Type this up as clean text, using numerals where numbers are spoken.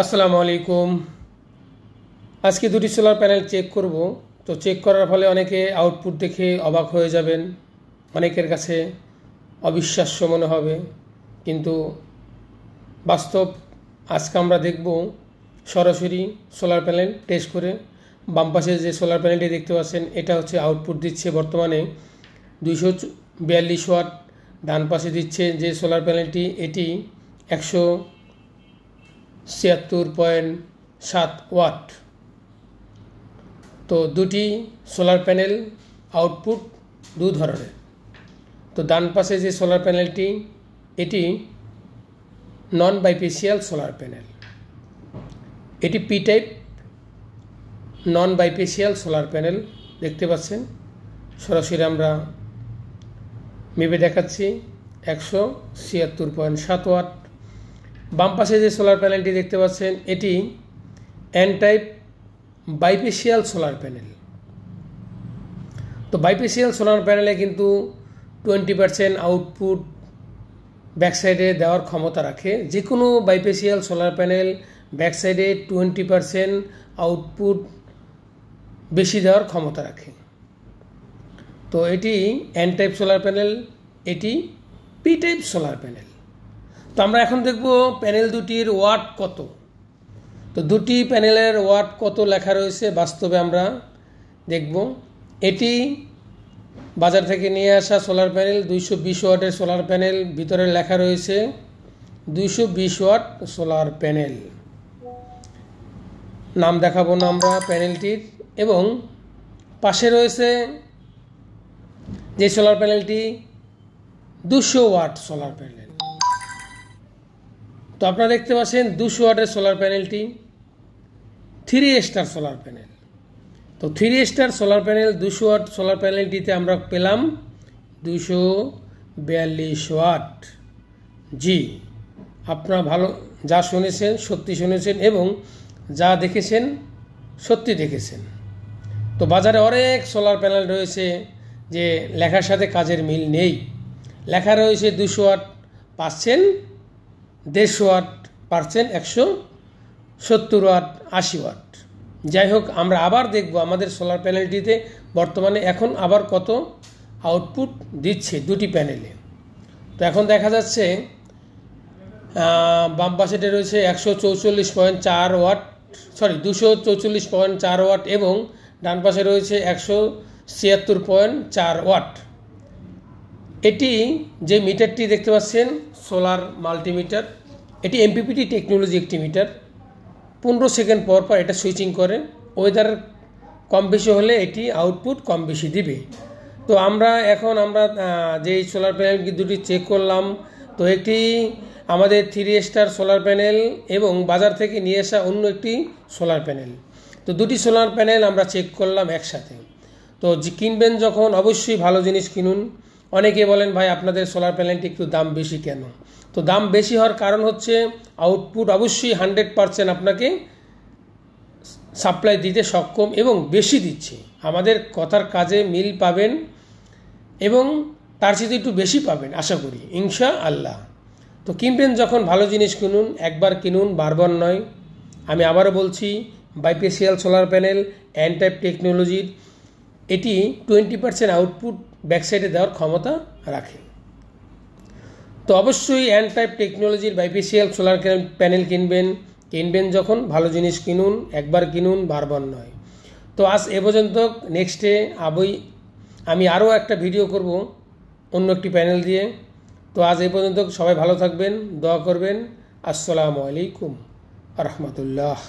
আসসালামু আলাইকুম। আজকে দুটি সোলার প্যানেল চেক করব। তো চেক করার ফলে অনেকে আউটপুট দেখে অবাক হয়ে যাবেন, অনেকের কাছে অবিশ্বাস্য মনে হবে, কিন্তু বাস্তব আজকে আমরা দেখব সরাসরি সোলার প্যানেল টেস্ট করে। বাম পাশে যে সোলার প্যানেলটি দেখতে পাচ্ছেন এটা হচ্ছে আউটপুট দিচ্ছে বর্তমানে 242 ওয়াট। ডান পাশে দিচ্ছে যে সোলার প্যানেলটি এটি 176.7 ওয়াট। তো দুটি সোলার প্যানেল আউটপুট দু ধরনের। তো ডান পাশে যে সোলার প্যানেলটি এটি নন বাইপেসিয়াল সোলার প্যানেল, এটি P type non bifacial solar panel দেখতে পাচ্ছেন। সরাসরি আমরা মেপে দেখাচ্ছি 176.7 ওয়াট। বাম পাশে যে সোলার প্যানেলটি দেখতে পাচ্ছেন এটি এন টাইপ বাইপেসিয়াল সোলার প্যানেল। তো বাইপেসিয়াল সোলার প্যানেলে কিন্তু 20% আউটপুট ব্যাকসাইডে দেওয়ার ক্ষমতা রাখে। যে কোনো বাইপেসিয়াল সোলার প্যানেল ব্যাকসাইডে 20% আউটপুট বেশি দেওয়ার ক্ষমতা রাখে। তো এটি এন টাইপ সোলার প্যানেল, এটি পি টাইপ সোলার প্যানেল। তো আমরা এখন দেখব প্যানেল দুটির ওয়াট কত। তো দুটি প্যানেলের ওয়াট কত লেখা রয়েছে বাস্তবে আমরা দেখব। এটি বাজার থেকে নিয়ে আসা সোলার প্যানেল, 220 ওয়াটের সোলার প্যানেল। ভিতরে লেখা রয়েছে 220 ওয়াট সোলার প্যানেল। নাম দেখাবো না আমরা প্যানেলটির। এবং পাশে রয়েছে যে সোলার প্যানেলটি 200 ওয়াট সোলার প্যানেল। তো আপনারা দেখতে পাচ্ছেন 200 ওয়াটের সোলার প্যানেলটি 3 স্টার সোলার প্যানেল। তো 3 star solar panel 200 watt solar প্যানেলটিতে আমরা পেলাম 242 ওয়াট। জি, আপনারা ভালো যা শুনেছেন সত্যি শুনেছেন এবং যা দেখেছেন সত্যি দেখেছেন। তো বাজারে অনেক সোলার প্যানেল রয়েছে যে লেখার সাথে কাজের মিল নেই। লেখা রয়েছে 200 ওয়াট, পাচ্ছেন 150 ওয়াট, পাচ্ছেন 170 ওয়াট, 80 ওয়াট। যাই হোক, আমরা আবার দেখব আমাদের সোলার প্যানেলটিতে বর্তমানে এখন আবার কত আউটপুট দিচ্ছে দুটি প্যানেলে। তো এখন দেখা যাচ্ছে বাম পাশেতে রয়েছে 144.4 ওয়াট, 244.4 ওয়াট এবং ডান পাশে রয়েছে 176.4 ওয়াট। এটি যে মিটারটি দেখতে পাচ্ছেন সোলার মাল্টিমিটার, এটি এমপিপিটি টেকনোলজি একটি মিটার। 15 সেকেন্ড পর পর এটা সুইচিং করে। ওয়েদার কম বেশি হলে এটি আউটপুট কম বেশি দিবে। তো আমরা যেই সোলার প্যানেল দুটি চেক করলাম, তো একটি আমাদের 3 স্টার সোলার প্যানেল এবং বাজার থেকে নিয়ে আসা অন্য একটি সোলার প্যানেল। তো দুটি সোলার প্যানেল আমরা চেক করলাম একসাথে। তো কিনবেন যখন অবশ্যই ভালো জিনিস কিনুন। অনেকে বলেন ভাই আপনাদের সোলার প্যানেলটি একটু দাম বেশি কেন? তো দাম বেশি হওয়ার কারণ হচ্ছে আউটপুট অবশ্যই 100% আপনাকে সাপ্লাই দিতে সক্ষম এবং বেশি দিচ্ছে। আমাদের কথার কাজে মিল পাবেন এবং তার সাথে একটু বেশি পাবেন আশা করি, ইনশাআল্লাহ। তো কিনবেন যখন ভালো জিনিস কিনুন, একবার কিনুন, বারবার নয়। আমি আবারও বলছি, বাইপেসিয়াল সোলার প্যানেল এন টাইপ টেকনোলজির এটি 20% আউটপুট ব্যাকসাইডে দেওয়ার ক্ষমতা রাখে। তো অবশ্যই এন টাইপ টেকনোলজির বাইপেসিয়াল সোলার প্যানেল কিনবেন যখন ভালো জিনিস কিনুন, একবার কিনুন, বারবার নয়। তো আজ এ পর্যন্ত। নেক্সটে আমি আরও একটা ভিডিও করব অন্য একটি প্যানেল দিয়ে। তো আজ এ পর্যন্ত। সবাই ভালো থাকবেন, দোয়া করবেন। আসসালামু আলাইকুম ওয়া রাহমাতুল্লাহ।